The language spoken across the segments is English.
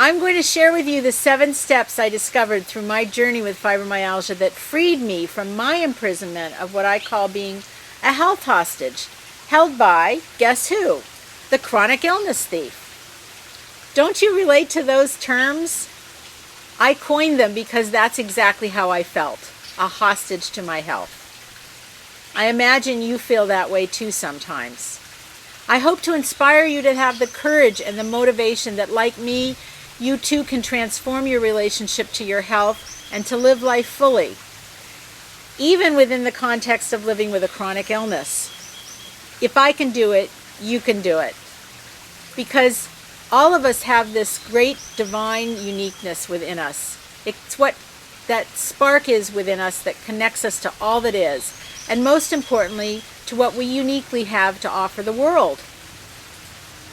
I'm going to share with you the 7 steps I discovered through my journey with fibromyalgia that freed me from my imprisonment of what I call being a health hostage, held by, guess who? The chronic illness thief. Don't you relate to those terms? I coined them because that's exactly how I felt, a hostage to my health. I imagine you feel that way too sometimes. I hope to inspire you to have the courage and the motivation that, like me, you too can transform your relationship to your health and to live life fully, even within the context of living with a chronic illness. If I can do it, you can do it. Because all of us have this great divine uniqueness within us. It's what that spark is within us that connects us to all that is, and most importantly, to what we uniquely have to offer the world.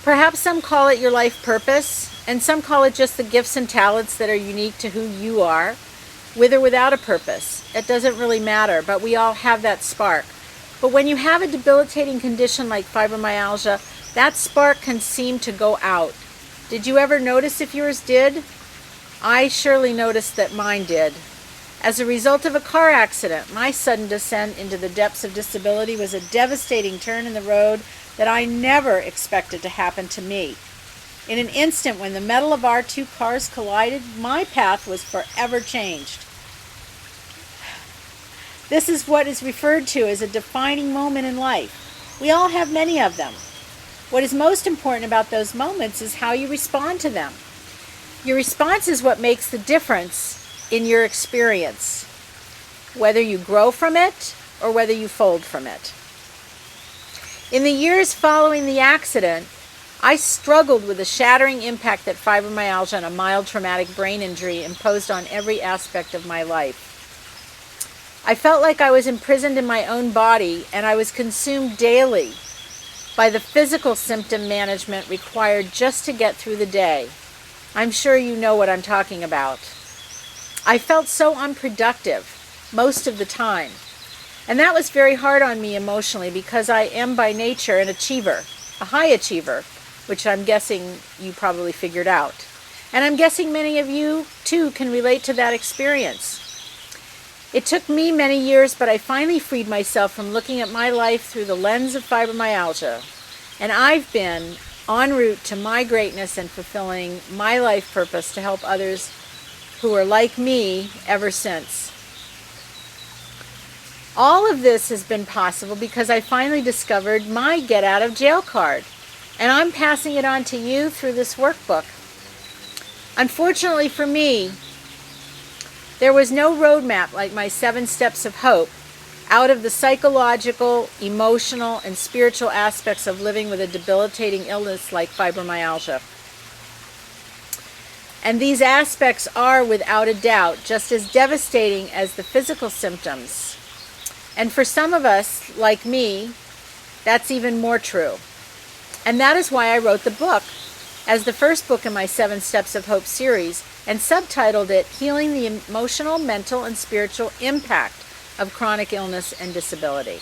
Perhaps some call it your life purpose, and some call it just the gifts and talents that are unique to who you are, with or without a purpose. It doesn't really matter, but we all have that spark. But when you have a debilitating condition like fibromyalgia, that spark can seem to go out. Did you ever notice if yours did? I surely noticed that mine did. As a result of a car accident, my sudden descent into the depths of disability was a devastating turn in the road that I never expected to happen to me. In an instant, when the metal of our 2 cars collided, my path was forever changed. This is what is referred to as a defining moment in life. We all have many of them. What is most important about those moments is how you respond to them. Your response is what makes the difference in your experience, whether you grow from it or whether you fold from it. In the years following the accident, I struggled with the shattering impact that fibromyalgia and a mild traumatic brain injury imposed on every aspect of my life. I felt like I was imprisoned in my own body, and I was consumed daily by the physical symptom management required just to get through the day. I'm sure you know what I'm talking about. I felt so unproductive most of the time, and that was very hard on me emotionally because I am by nature an achiever, a high achiever, which I'm guessing you probably figured out. And I'm guessing many of you, too, can relate to that experience. It took me many years, but I finally freed myself from looking at my life through the lens of fibromyalgia. And I've been en route to my greatness and fulfilling my life purpose to help others who are like me ever since. All of this has been possible because I finally discovered my get out of jail card. And I'm passing it on to you through this workbook. Unfortunately for me, there was no roadmap like my 7 steps of hope out of the psychological, emotional, and spiritual aspects of living with a debilitating illness like fibromyalgia. And these aspects are, without a doubt, just as devastating as the physical symptoms. And for some of us, like me, that's even more true. And that is why I wrote the book as the first book in my 7 Steps of Hope series and subtitled it Healing the Emotional, Mental, and Spiritual Impact of Chronic Illness and Disability.